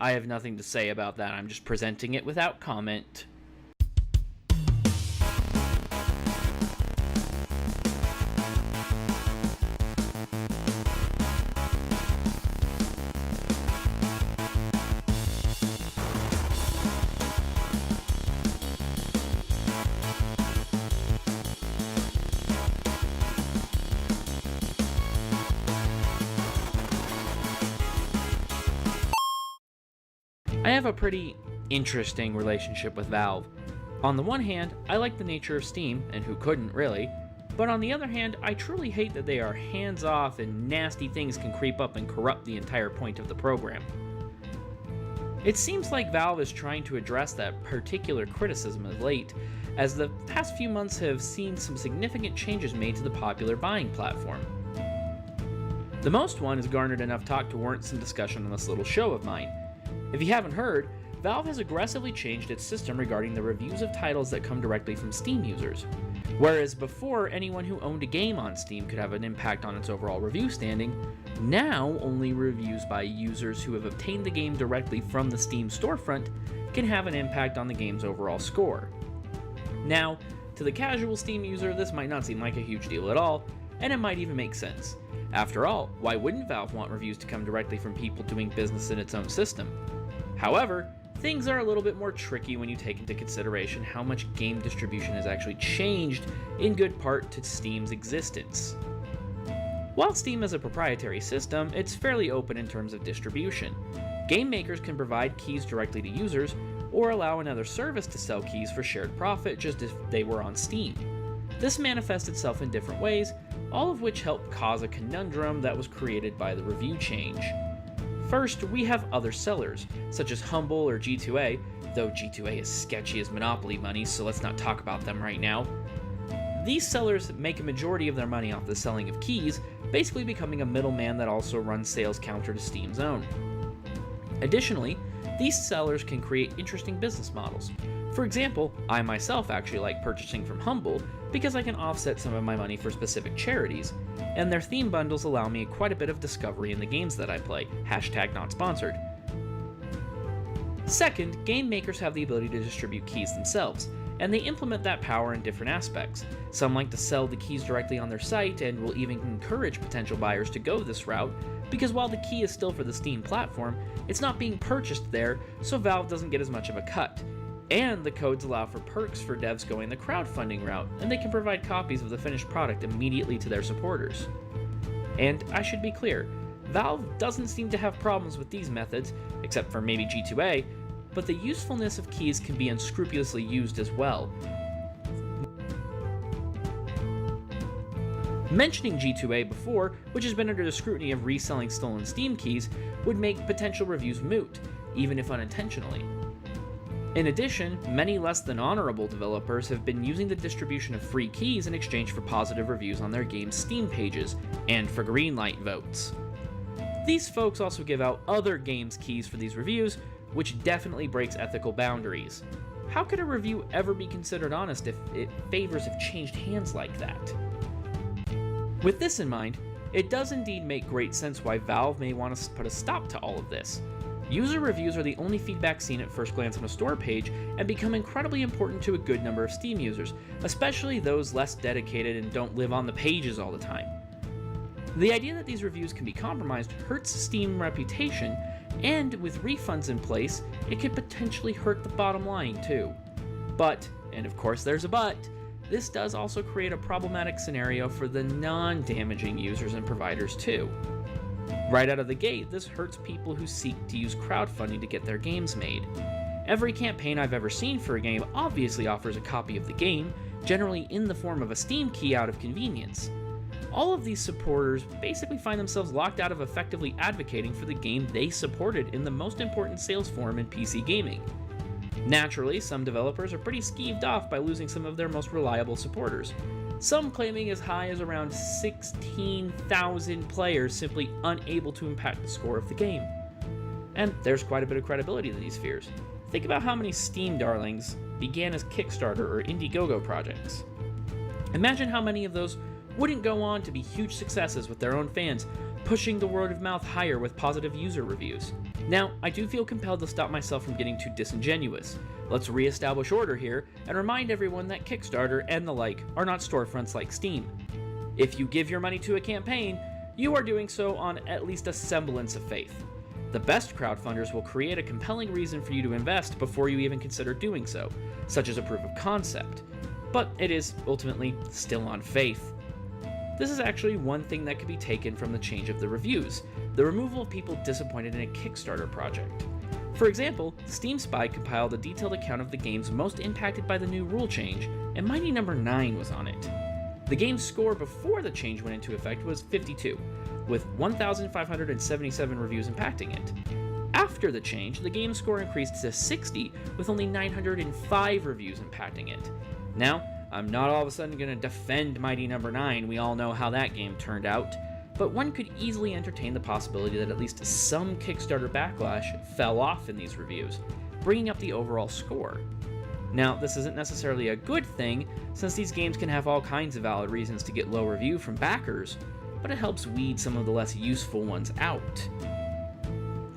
I have nothing to say about that. I'm just presenting it without comment. I have a pretty interesting relationship with Valve. On the one hand, I like the nature of Steam, and who couldn't really, but on the other hand, I truly hate that they are hands-off and nasty things can creep up and corrupt the entire point of the program. It seems like Valve is trying to address that particular criticism of late, as the past few months have seen some significant changes made to the popular buying platform. The most one has garnered enough talk to warrant some discussion on this little show of mine. If you haven't heard, Valve has aggressively changed its system regarding the reviews of titles that come directly from Steam users. Whereas before anyone who owned a game on Steam could have an impact on its overall review standing, now only reviews by users who have obtained the game directly from the Steam storefront can have an impact on the game's overall score. Now, to the casual Steam user, this might not seem like a huge deal at all, and it might even make sense. After all, why wouldn't Valve want reviews to come directly from people doing business in its own system? However, things are a little bit more tricky when you take into consideration how much game distribution has actually changed in good part to Steam's existence. While Steam is a proprietary system, it's fairly open in terms of distribution. Game makers can provide keys directly to users, or allow another service to sell keys for shared profit just as if they were on Steam. This manifests itself in different ways, all of which help cause a conundrum that was created by the review change. First, we have other sellers, such as Humble or G2A, though G2A is sketchy as Monopoly money, so let's not talk about them right now. These sellers make a majority of their money off the selling of keys, basically becoming a middleman that also runs sales counter to Steam's own. Additionally, these sellers can create interesting business models. For example, I myself actually like purchasing from Humble because I can offset some of my money for specific charities, and their theme bundles allow me quite a bit of discovery in the games that I play, #NotSponsored. Second, game makers have the ability to distribute keys themselves, and they implement that power in different aspects. Some like to sell the keys directly on their site and will even encourage potential buyers to go this route, because while the key is still for the Steam platform, it's not being purchased there, so Valve doesn't get as much of a cut. And the codes allow for perks for devs going the crowdfunding route, and they can provide copies of the finished product immediately to their supporters. And I should be clear, Valve doesn't seem to have problems with these methods, except for maybe G2A, but the usefulness of keys can be unscrupulously used as well. Mentioning G2A before, which has been under the scrutiny of reselling stolen Steam keys, would make potential reviews moot, even if unintentionally. In addition, many less than honorable developers have been using the distribution of free keys in exchange for positive reviews on their game's Steam pages, and for greenlight votes. These folks also give out other games' keys for these reviews, which definitely breaks ethical boundaries. How could a review ever be considered honest if favors have changed hands like that? With this in mind, it does indeed make great sense why Valve may want to put a stop to all of this. User reviews are the only feedback seen at first glance on a store page and become incredibly important to a good number of Steam users, especially those less dedicated and don't live on the pages all the time. The idea that these reviews can be compromised hurts Steam's reputation, and with refunds in place, it could potentially hurt the bottom line too. But, and of course there's a but, this does also create a problematic scenario for the non-damaging users and providers too. Right out of the gate, this hurts people who seek to use crowdfunding to get their games made. Every campaign I've ever seen for a game obviously offers a copy of the game, generally in the form of a Steam key out of convenience. All of these supporters basically find themselves locked out of effectively advocating for the game they supported in the most important sales form in PC gaming. Naturally, some developers are pretty skeeved off by losing some of their most reliable supporters. some claiming as high as around 16,000 players simply unable to impact the score of the game. And there's quite a bit of credibility to these fears. Think about how many Steam darlings began as Kickstarter or Indiegogo projects. Imagine how many of those wouldn't go on to be huge successes with their own fans, pushing the word of mouth higher with positive user reviews. Now, I do feel compelled to stop myself from getting too disingenuous. Let's re-establish order here and remind everyone that Kickstarter and the like are not storefronts like Steam. If you give your money to a campaign, you are doing so on at least a semblance of faith. The best crowdfunders will create a compelling reason for you to invest before you even consider doing so, such as a proof of concept. But it is, ultimately, still on faith. This is actually one thing that could be taken from the change of the reviews, the removal of people disappointed in a Kickstarter project. For example, Steam Spy compiled a detailed account of the games most impacted by the new rule change, and Mighty No. 9 was on it. The game's score before the change went into effect was 52, with 1,577 reviews impacting it. After the change, the game's score increased to 60, with only 905 reviews impacting it. Now, I'm not all of a sudden going to defend Mighty No. 9, we all know how that game turned out, but one could easily entertain the possibility that at least some Kickstarter backlash fell off in these reviews, bringing up the overall score. Now, this isn't necessarily a good thing, since these games can have all kinds of valid reasons to get low review from backers, but it helps weed some of the less useful ones out.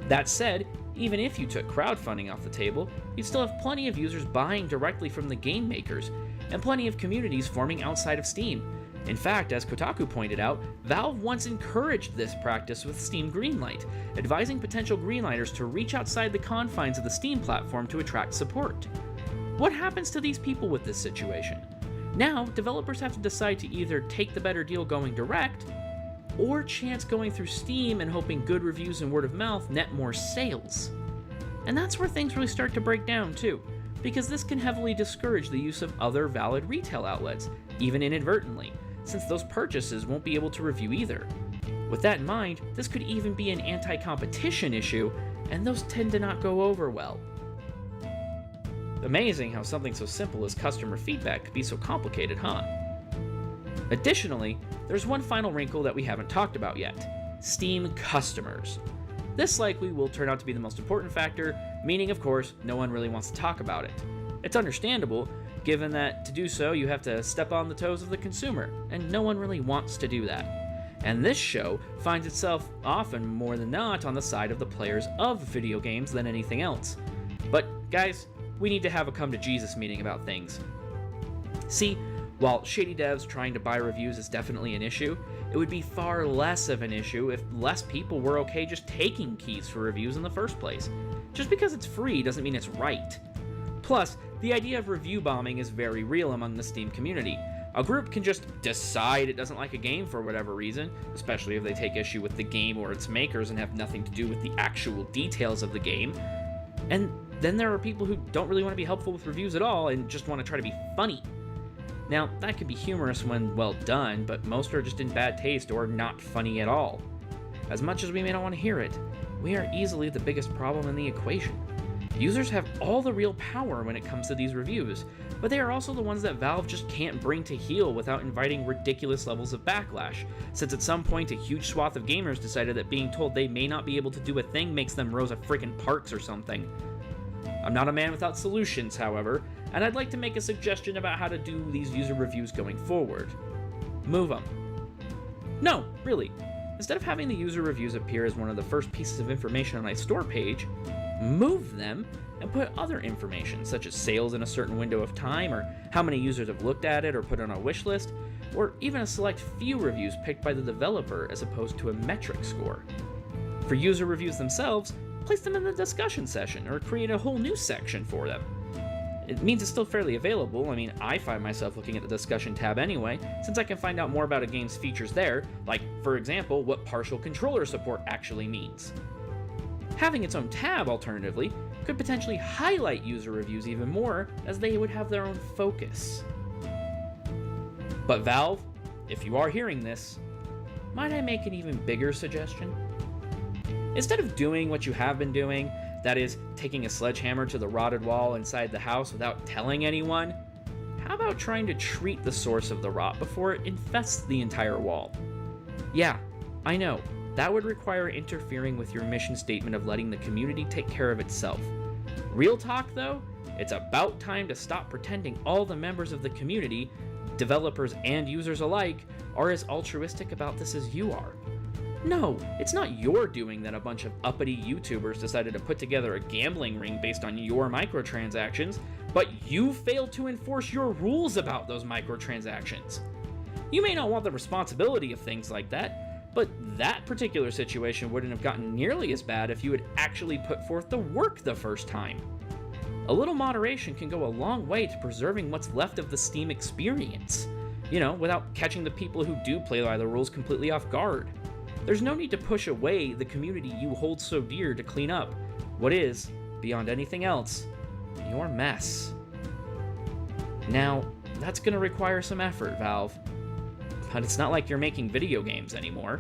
That said, even if you took crowdfunding off the table, you'd still have plenty of users buying directly from the game makers, and plenty of communities forming outside of Steam. In fact, as Kotaku pointed out, Valve once encouraged this practice with Steam Greenlight, advising potential greenlighters to reach outside the confines of the Steam platform to attract support. What happens to these people with this situation? Now, developers have to decide to either take the better deal going direct, or chance going through Steam and hoping good reviews and word of mouth net more sales. And that's where things really start to break down too, because this can heavily discourage the use of other valid retail outlets, even inadvertently, since those purchases won't be able to review either. With that in mind, this could even be an anti-competition issue, and those tend to not go over well. Amazing how something so simple as customer feedback could be so complicated, huh? Additionally, there's one final wrinkle that we haven't talked about yet: Steam customers. This likely will turn out to be the most important factor, meaning, of course, no one really wants to talk about it. It's understandable, given that to do so you have to step on the toes of the consumer, and no one really wants to do that. And this show finds itself often more than not on the side of the players of video games than anything else. But guys, we need to have a come to Jesus meeting about things. See, while shady devs trying to buy reviews is definitely an issue, it would be far less of an issue if less people were okay just taking keys for reviews in the first place. Just because it's free doesn't mean it's right. Plus, the idea of review bombing is very real among the Steam community. A group can just decide it doesn't like a game for whatever reason, especially if they take issue with the game or its makers and have nothing to do with the actual details of the game. And then there are people who don't really want to be helpful with reviews at all and just want to try to be funny. Now, that can be humorous when well done, but most are just in bad taste or not funny at all. As much as we may not want to hear it, we are easily the biggest problem in the equation. Users have all the real power when it comes to these reviews, but they are also the ones that Valve just can't bring to heel without inviting ridiculous levels of backlash, since at some point a huge swath of gamers decided that being told they may not be able to do a thing makes them Rosa frickin' Parks or something. I'm not a man without solutions, however, and I'd like to make a suggestion about how to do these user reviews going forward. Move them. No, really. Instead of having the user reviews appear as one of the first pieces of information on my store page, move them and put other information, such as sales in a certain window of time, or how many users have looked at it or put on a wish list, or even a select few reviews picked by the developer as opposed to a metric score. For user reviews themselves, place them in the discussion session or create a whole new section for them. It means it's still fairly available. I mean, I find myself looking at the discussion tab anyway, since I can find out more about a game's features there, like, for example, what partial controller support actually means. Having its own tab, alternatively, could potentially highlight user reviews even more, as they would have their own focus. But Valve, if you are hearing this, might I make an even bigger suggestion? Instead of doing what you have been doing, that is, taking a sledgehammer to the rotted wall inside the house without telling anyone, how about about trying to treat the source of the rot before it infests the entire wall? Yeah, I know, that would require interfering with your mission statement of letting the community take care of itself. Real talk, though, it's about time to stop pretending all the members of the community, developers and users alike, are as altruistic about this as you are. No, it's not your doing that a bunch of uppity YouTubers decided to put together a gambling ring based on your microtransactions, but you failed to enforce your rules about those microtransactions. You may not want the responsibility of things like that, but that particular situation wouldn't have gotten nearly as bad if you had actually put forth the work the first time. A little moderation can go a long way to preserving what's left of the Steam experience, without catching the people who do play by the rules completely off guard. There's no need to push away the community you hold so dear to clean up what is, beyond anything else, your mess. Now, that's going to require some effort, Valve. But it's not like you're making video games anymore.